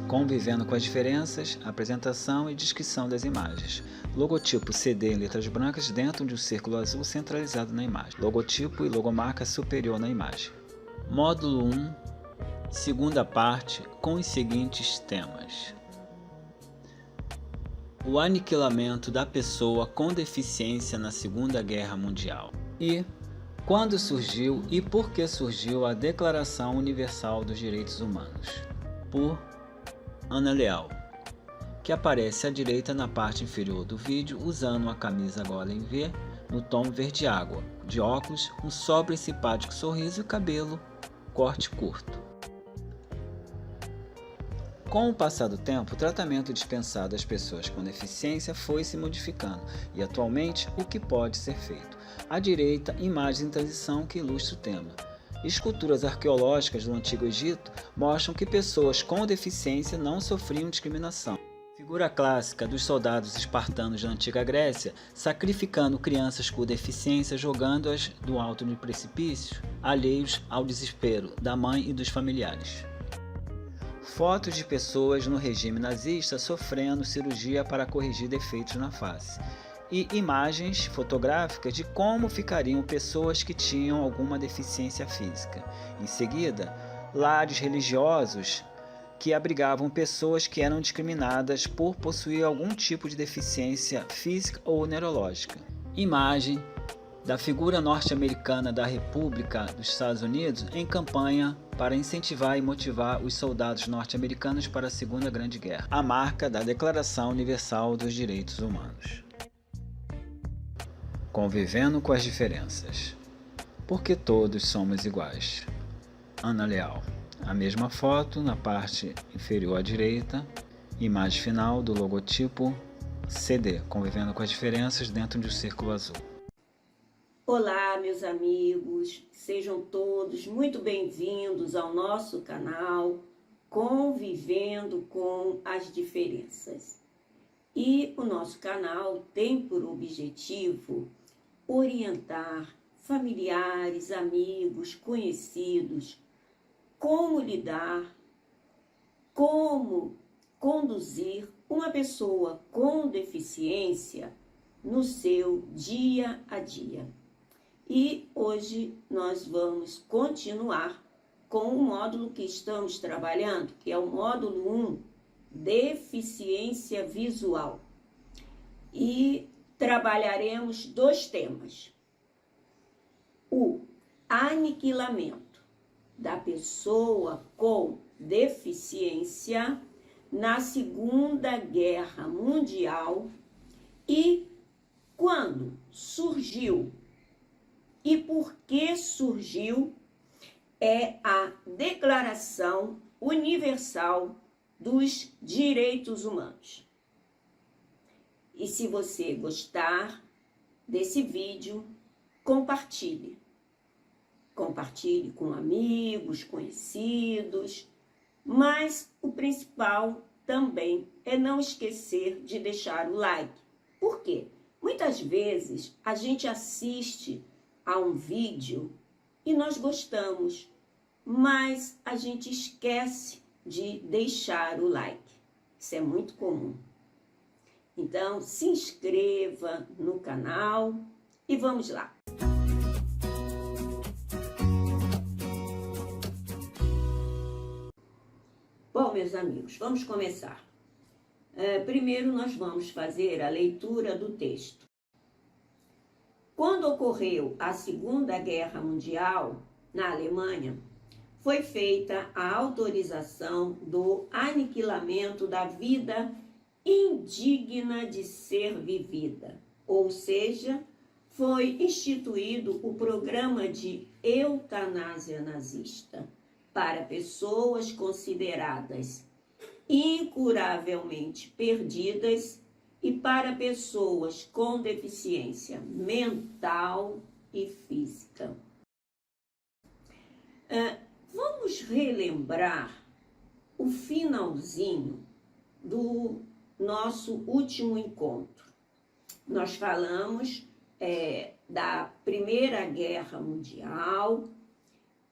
Convivendo com as diferenças, apresentação e descrição das imagens. Logotipo CD em letras brancas dentro de um círculo azul centralizado na imagem. Logotipo e logomarca superior na imagem. Módulo 1, segunda parte, com os seguintes temas. O aniquilamento da pessoa com deficiência na Segunda Guerra Mundial. E quando surgiu e por que surgiu a Declaração Universal dos Direitos Humanos. Por Ana Leal, que aparece à direita na parte inferior do vídeo usando uma camisa gola em V no tom verde água, de óculos, um sóbrio e simpático sorriso e cabelo corte curto. Com o passar do tempo, o tratamento dispensado às pessoas com deficiência foi se modificando e atualmente o que pode ser feito? À direita, imagens em transição que ilustram o tema. Esculturas arqueológicas do Antigo Egito mostram que pessoas com deficiência não sofriam discriminação. Figura clássica dos soldados espartanos da Antiga Grécia, sacrificando crianças com deficiência, jogando-as do alto de precipícios, alheios ao desespero da mãe e dos familiares. Fotos de pessoas no regime nazista sofrendo cirurgia para corrigir defeitos na face. E imagens fotográficas de como ficariam pessoas que tinham alguma deficiência física. Em seguida, lares religiosos que abrigavam pessoas que eram discriminadas por possuir algum tipo de deficiência física ou neurológica. Imagem da figura norte-americana da República dos Estados Unidos em campanha para incentivar e motivar os soldados norte-americanos para a Segunda Grande Guerra, a marca da Declaração Universal dos Direitos Humanos. Convivendo com as diferenças. Porque todos somos iguais. Ana Leal. A mesma foto na parte inferior à direita, imagem final do logotipo CD, convivendo com as diferenças dentro de um círculo azul. Olá, meus amigos, sejam todos muito bem-vindos ao nosso canal Convivendo com as Diferenças. E o nosso canal tem por objetivo orientar familiares, amigos, conhecidos, como lidar, como conduzir uma pessoa com deficiência no seu dia a dia. E hoje nós vamos continuar com o módulo que estamos trabalhando, que é o módulo 1, Deficiência Visual. E trabalharemos dois temas. O aniquilamento da pessoa com deficiência na Segunda Guerra Mundial e quando surgiu e por que surgiu é a Declaração Universal dos Direitos Humanos. E se você gostar desse vídeo, compartilhe. Compartilhe com amigos, conhecidos, mas o principal também é não esquecer de deixar o like. Por quê? Muitas vezes a gente assiste a um vídeo e nós gostamos, mas a gente esquece de deixar o like. Isso é muito comum. Então, se inscreva no canal e vamos lá. Bom, meus amigos, vamos começar. Primeiro, nós vamos fazer a leitura do texto. Quando ocorreu a Segunda Guerra Mundial, na Alemanha, foi feita a autorização do aniquilamento da vida indigna de ser vivida, ou seja, foi instituído o programa de eutanásia nazista para pessoas consideradas incuravelmente perdidas e para pessoas com deficiência mental e física. Vamos relembrar o finalzinho do nosso último encontro. Nós falamos da Primeira Guerra Mundial,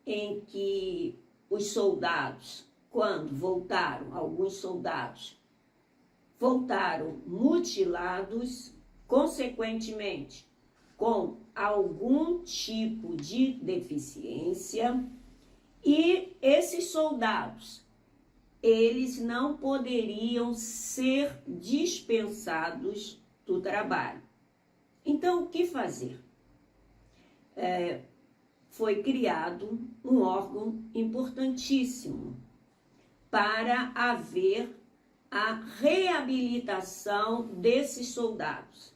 em que os soldados quando voltaram, alguns soldados voltaram mutilados, consequentemente, com algum tipo de deficiência, e esses soldados, eles não poderiam ser dispensados do trabalho. Então, o que fazer? Foi criado um órgão importantíssimo para haver a reabilitação desses soldados.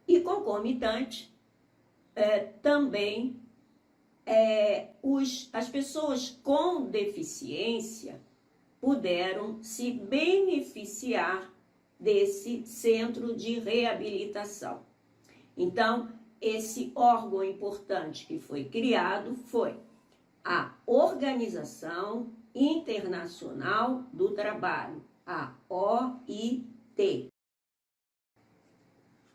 E, concomitante, também as pessoas com deficiência puderam se beneficiar desse centro de reabilitação. Então, esse órgão importante que foi criado foi a Organização Internacional do Trabalho, a OIT.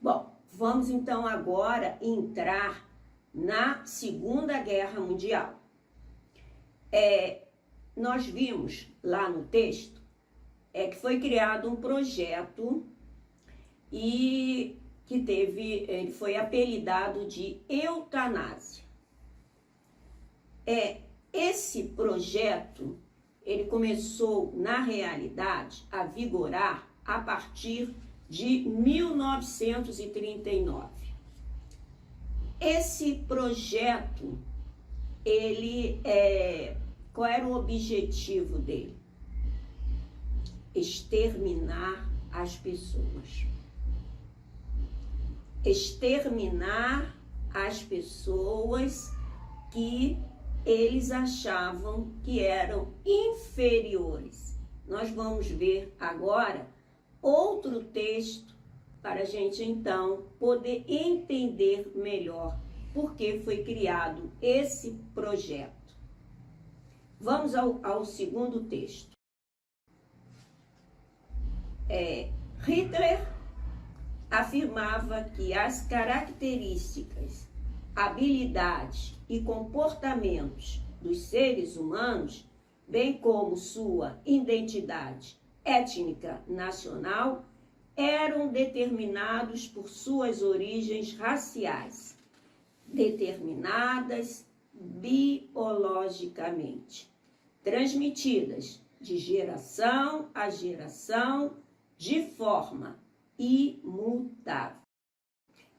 Bom, vamos então agora entrar na Segunda Guerra Mundial. Nós vimos lá no texto que foi criado um projeto e que ele foi apelidado de eutanásia. Esse projeto, ele começou, na realidade, a vigorar a partir de 1939. Esse projeto, qual era o objetivo dele? Exterminar as pessoas. Exterminar as pessoas que eles achavam que eram inferiores. Nós vamos ver agora outro texto para a gente então poder entender melhor por que foi criado esse projeto. Vamos ao segundo texto. Hitler afirmava que as características, habilidades e comportamentos dos seres humanos, bem como sua identidade étnica nacional, eram determinados por suas origens raciais, determinadas biologicamente, transmitidas de geração a geração de forma imutável.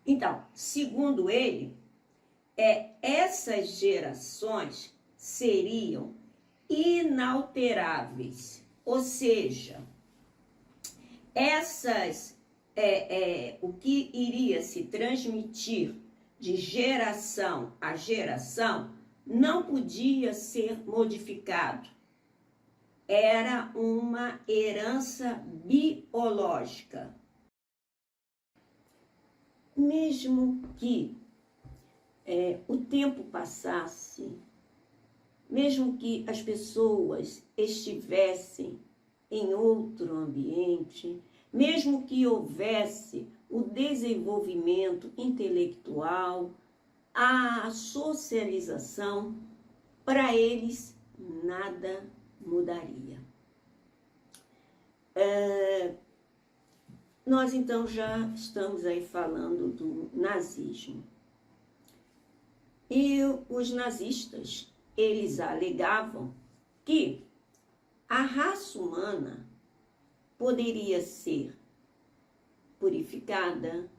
Então, segundo ele, essas gerações seriam inalteráveis, ou seja, o que iria se transmitir de geração a geração não podia ser modificado. Era uma herança biológica. Mesmo que o tempo passasse, mesmo que as pessoas estivessem em outro ambiente, mesmo que houvesse o desenvolvimento intelectual, a socialização, para eles nada mudaria. Nós então já estamos aí falando do nazismo. E os nazistas, eles alegavam que a raça humana poderia ser purificada,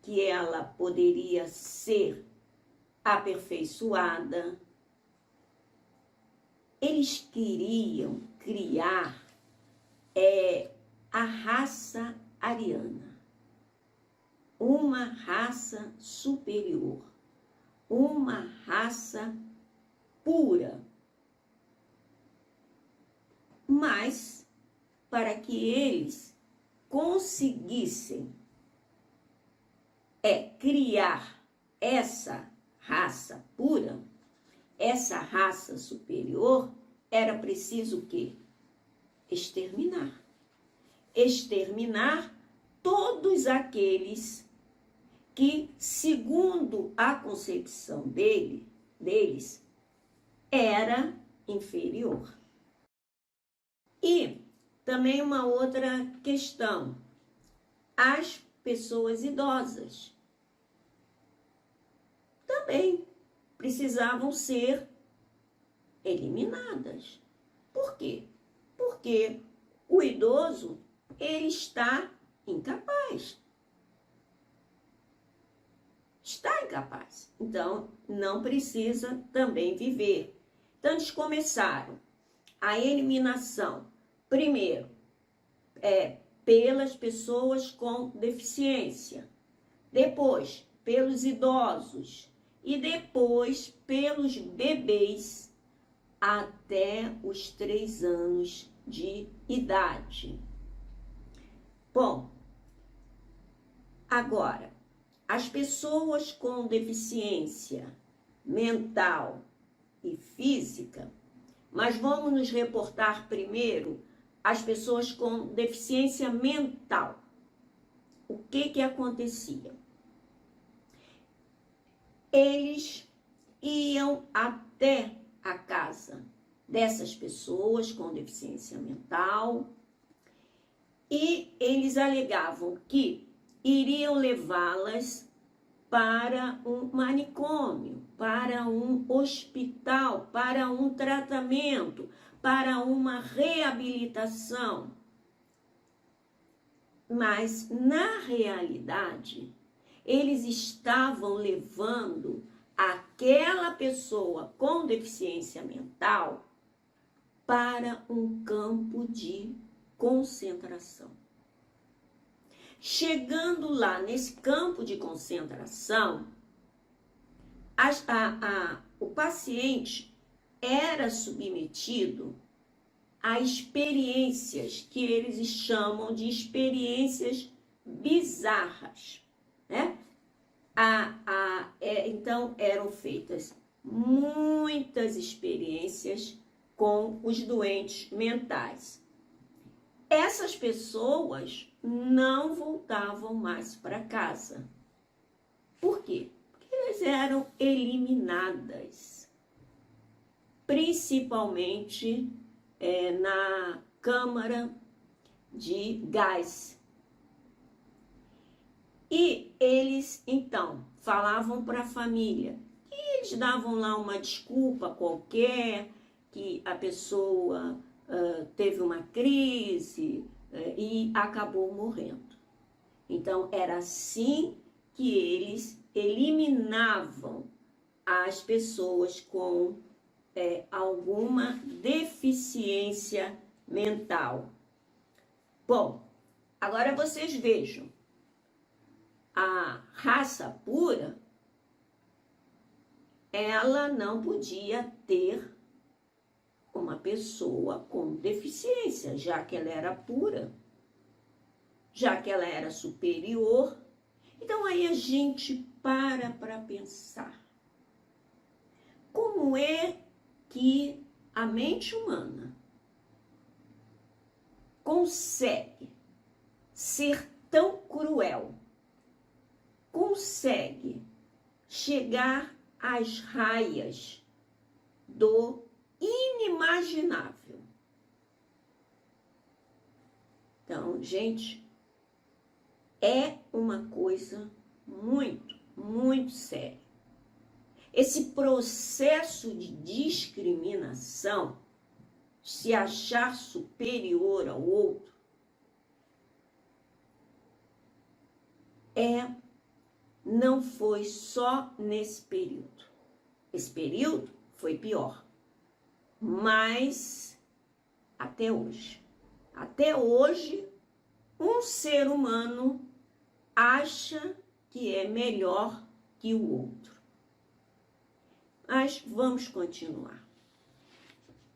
que ela poderia ser aperfeiçoada. Eles queriam criar a raça ariana, uma raça superior, uma raça pura. Mas, para que eles conseguissem criar essa raça pura, essa raça superior, era preciso o quê? Exterminar. Exterminar todos aqueles que, segundo a concepção deles, era inferior. E também uma outra questão, as pessoas idosas também precisavam ser eliminadas. Por quê? Porque o idoso, ele está incapaz. Está incapaz. Então, não precisa também viver. Então, eles começaram a eliminação, primeiro, pelas pessoas com deficiência, depois pelos idosos e depois pelos bebês até os 3 anos de idade. Bom, agora, as pessoas com deficiência mental e física, mas vamos nos reportar primeiro às pessoas com deficiência mental. O que acontecia? Eles iam até a casa dessas pessoas com deficiência mental e eles alegavam que iriam levá-las para um manicômio, para um hospital, para um tratamento, para uma reabilitação. Mas, na realidade, eles estavam levando aquela pessoa com deficiência mental para um campo de concentração. Chegando lá nesse campo de concentração, o paciente era submetido a experiências que eles chamam de experiências bizarras, né? Então, eram feitas muitas experiências com os doentes mentais. Essas pessoas não voltavam mais para casa. Por quê? Porque elas eram eliminadas, principalmente na câmara de gás. E eles, então, falavam para a família, e eles davam lá uma desculpa qualquer, que a pessoa teve uma crise e acabou morrendo. Então, era assim que eles eliminavam as pessoas com alguma deficiência mental. Bom, agora vocês vejam, a raça pura, ela não podia ter uma pessoa com deficiência, já que ela era pura, já que ela era superior. Então aí a gente para pensar. Como é que a mente humana consegue ser tão cruel, consegue chegar às raias do inimaginável? Então, gente, é uma coisa muito, muito séria. Esse processo de discriminação, se achar superior ao outro, não foi só nesse período. Esse período foi pior. Mas até hoje, um ser humano acha que é melhor que o outro. Mas vamos continuar.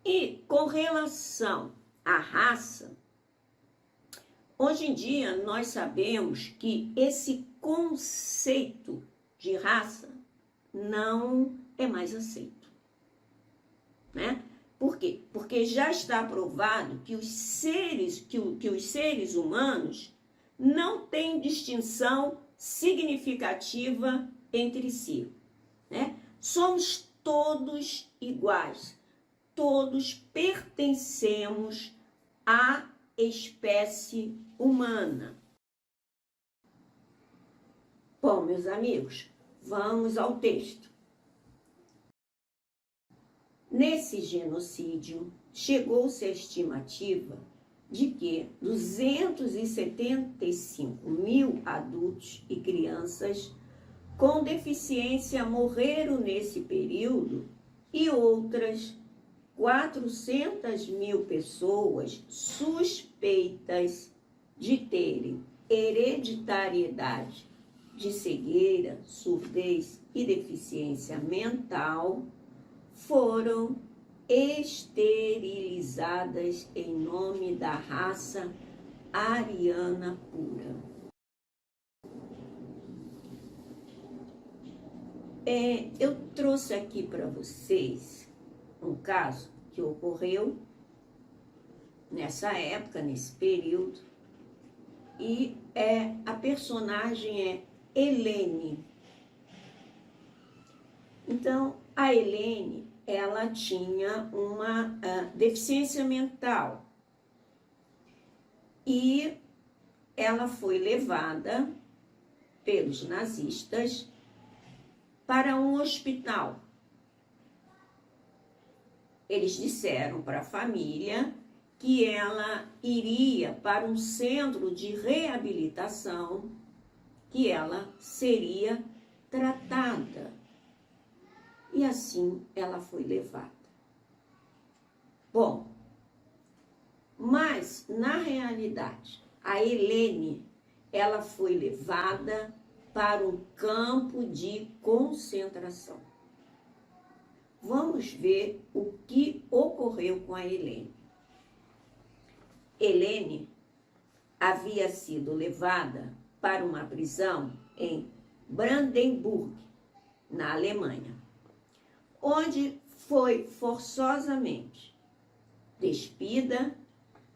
E com relação à raça, hoje em dia nós sabemos que esse conceito de raça não é mais aceito, né? Por quê? Porque já está provado que os seres humanos não têm distinção significativa entre si, né? Somos todos iguais, todos pertencemos a espécie humana. Bom, meus amigos, vamos ao texto. Nesse genocídio, chegou-se à estimativa de que 275 mil adultos e crianças com deficiência morreram nesse período e outras 400 mil pessoas suspeitas de terem hereditariedade de cegueira, surdez e deficiência mental foram esterilizadas em nome da raça ariana pura. Eu trouxe aqui para vocês um caso que ocorreu nessa época, nesse período, e a personagem é Helene. Então, a Helene, ela tinha uma deficiência mental e ela foi levada pelos nazistas para um hospital. Eles disseram para a família que ela iria para um centro de reabilitação, que ela seria tratada. E assim ela foi levada. Bom, mas na realidade, a Helene, ela foi levada para um campo de concentração. Vamos ver o que ocorreu com a Helene. Helene havia sido levada para uma prisão em Brandenburg, na Alemanha, onde foi forçosamente despida,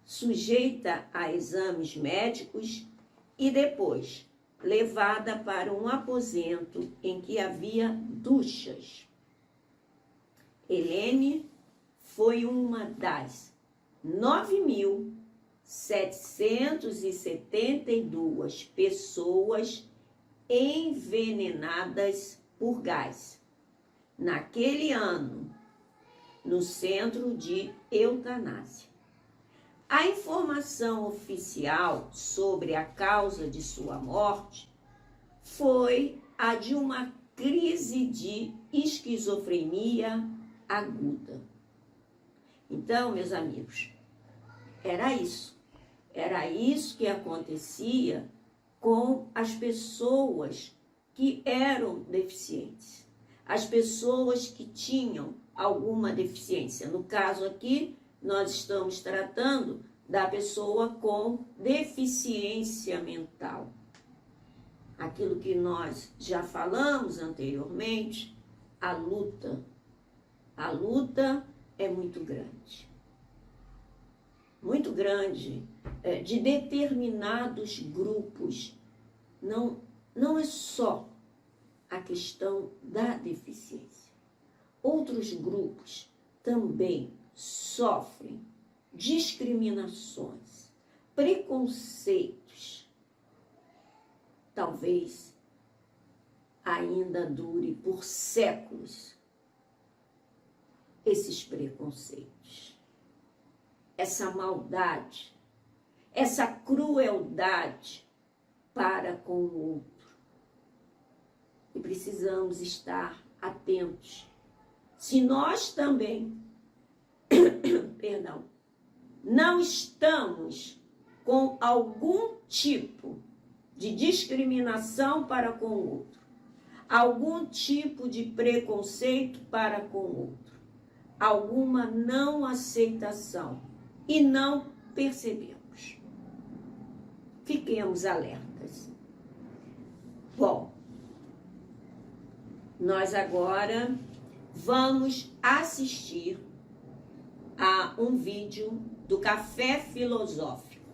sujeita a exames médicos e depois levada para um aposento em que havia duchas. Helene foi uma das 9.772 pessoas envenenadas por gás naquele ano, no centro de eutanásia. A informação oficial sobre a causa de sua morte foi a de uma crise de esquizofrenia aguda. Então, meus amigos, era isso que acontecia com as pessoas que eram deficientes, as pessoas que tinham alguma deficiência. No caso aqui, nós estamos tratando da pessoa com deficiência mental. Aquilo que nós já falamos anteriormente, a luta é muito grande, de determinados grupos. Não é só a questão da deficiência. Outros grupos também sofrem discriminações, preconceitos. Talvez ainda dure por séculos esses preconceitos, essa maldade, essa crueldade para com o outro. E precisamos estar atentos. Se nós também, não estamos com algum tipo de discriminação para com o outro, algum tipo de preconceito para com o outro, alguma não aceitação e não percebemos, fiquemos alertas. Bom, nós agora vamos assistir a um vídeo do Café Filosófico.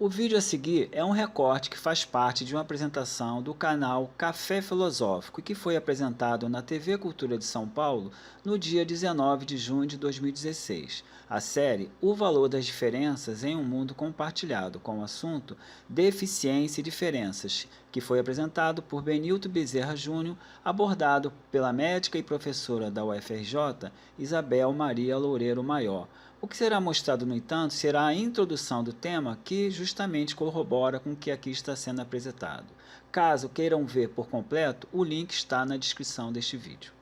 O vídeo a seguir é um recorte que faz parte de uma apresentação do canal Café Filosófico, que foi apresentado na TV Cultura de São Paulo no dia 19 de junho de 2016. A série O Valor das Diferenças em um Mundo Compartilhado, com o assunto Deficiência e Diferenças, que foi apresentado por Benilton Bezerra Júnior, abordado pela médica e professora da UFRJ, Isabel Maria Loureiro Maior. O que será mostrado, no entanto, será a introdução do tema, que justamente corrobora com o que aqui está sendo apresentado. Caso queiram ver por completo, o link está na descrição deste vídeo.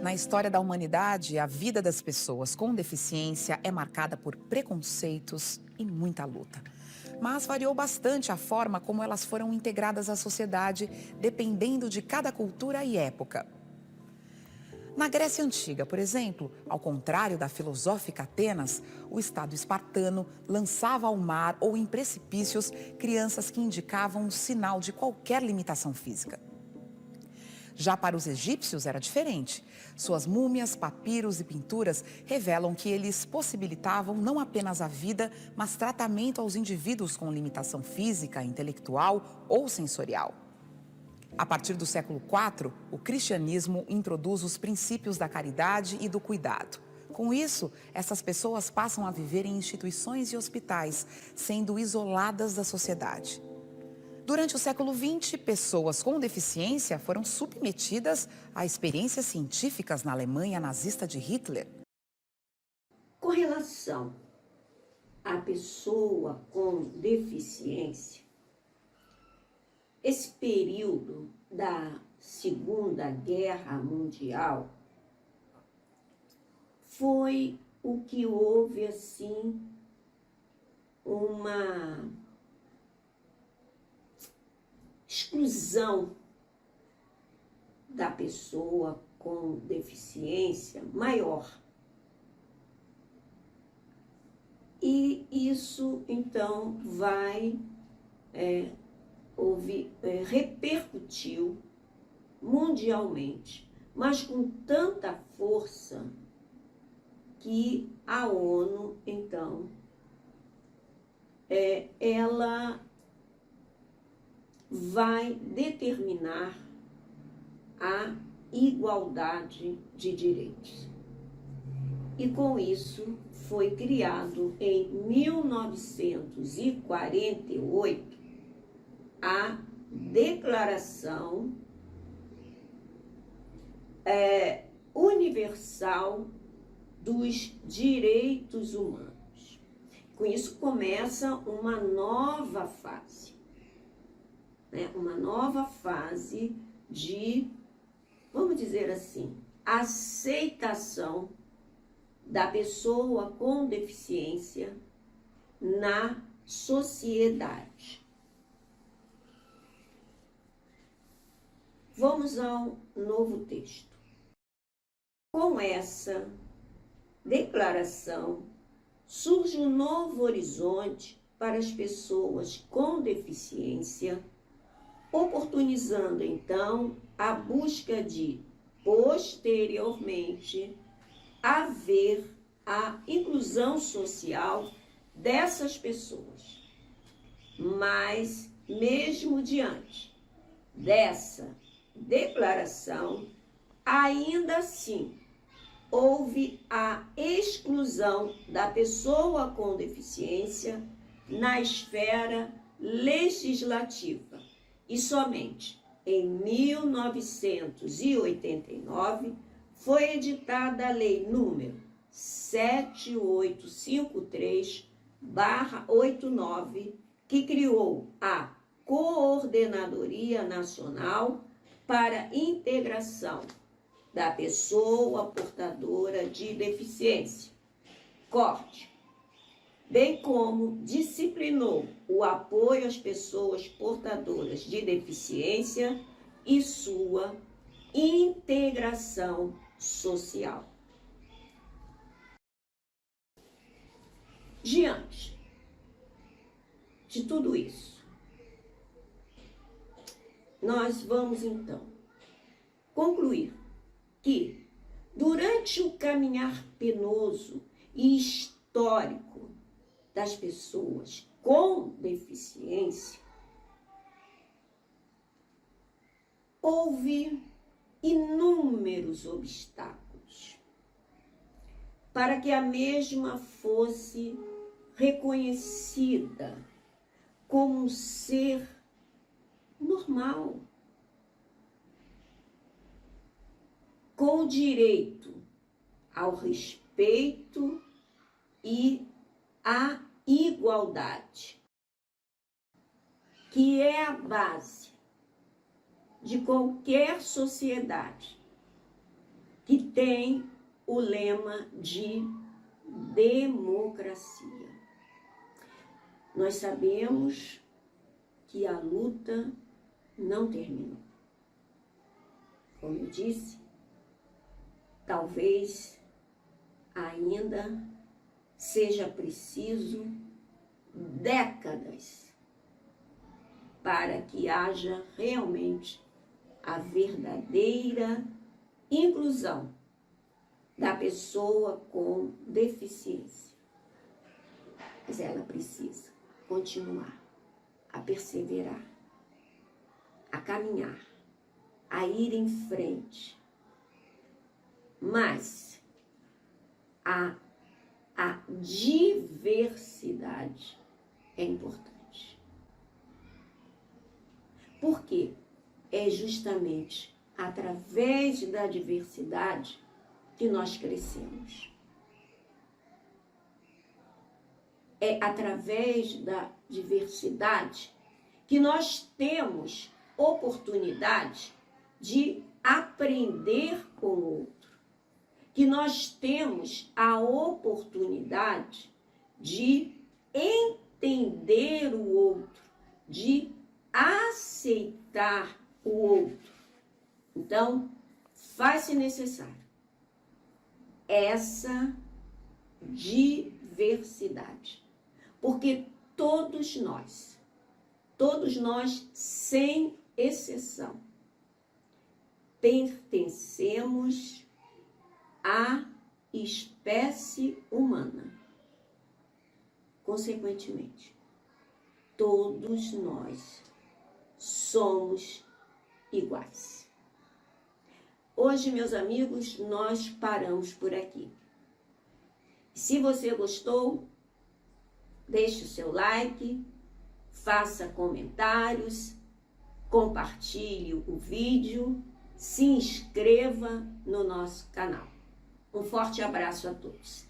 Na história da humanidade, a vida das pessoas com deficiência é marcada por preconceitos e muita luta. Mas variou bastante a forma como elas foram integradas à sociedade, dependendo de cada cultura e época. Na Grécia Antiga, por exemplo, ao contrário da filosófica Atenas, o Estado espartano lançava ao mar ou em precipícios crianças que indicavam um sinal de qualquer limitação física. Já para os egípcios era diferente. Suas múmias, papiros e pinturas revelam que eles possibilitavam não apenas a vida, mas tratamento aos indivíduos com limitação física, intelectual ou sensorial. A partir do século IV, o cristianismo introduz os princípios da caridade e do cuidado. Com isso, essas pessoas passam a viver em instituições e hospitais, sendo isoladas da sociedade. Durante o século XX, pessoas com deficiência foram submetidas a experiências científicas na Alemanha nazista de Hitler. Com relação à pessoa com deficiência, esse período da Segunda Guerra Mundial foi o que houve, assim, uma exclusão da pessoa com deficiência maior. E isso, então, repercutiu mundialmente, mas com tanta força que a ONU, então, ela vai determinar a igualdade de direitos. E com isso foi criado em 1948 a Declaração Universal dos Direitos Humanos. Com isso começa uma nova fase. Uma nova fase de, vamos dizer assim, aceitação da pessoa com deficiência na sociedade. Vamos ao novo texto. Com essa declaração, surge um novo horizonte para as pessoas com deficiência, oportunizando, então, a busca de, posteriormente, haver a inclusão social dessas pessoas. Mas, mesmo diante dessa declaração, ainda assim, houve a exclusão da pessoa com deficiência na esfera legislativa. E somente em 1989 foi editada a Lei número 7853/89, que criou a Coordenadoria Nacional para a Integração da Pessoa Portadora de Deficiência, CORDE, bem como disciplinou o apoio às pessoas portadoras de deficiência e sua integração social. Diante de tudo isso, nós vamos então concluir que, durante o caminhar penoso e histórico das pessoas com deficiência, houve inúmeros obstáculos para que a mesma fosse reconhecida como um ser normal, com direito ao respeito e à igualdade, que é a base de qualquer sociedade que tem o lema de democracia. Nós sabemos que a luta não terminou. Como eu disse, talvez ainda seja preciso décadas para que haja realmente a verdadeira inclusão da pessoa com deficiência. Mas ela precisa continuar a perseverar, a caminhar, a ir em frente. Mas a diversidade é importante. Porque é justamente através da diversidade que nós crescemos. É através da diversidade que nós temos oportunidade de aprender com o outro, que nós temos a oportunidade de entender o outro, de aceitar o outro. Então, faz-se necessário essa diversidade, porque todos nós, sem exceção, pertencemos à espécie humana. Consequentemente, todos nós somos iguais. Hoje, meus amigos, nós paramos por aqui. Se você gostou, deixe o seu like, faça comentários, compartilhe o vídeo, se inscreva no nosso canal. Um forte abraço a todos.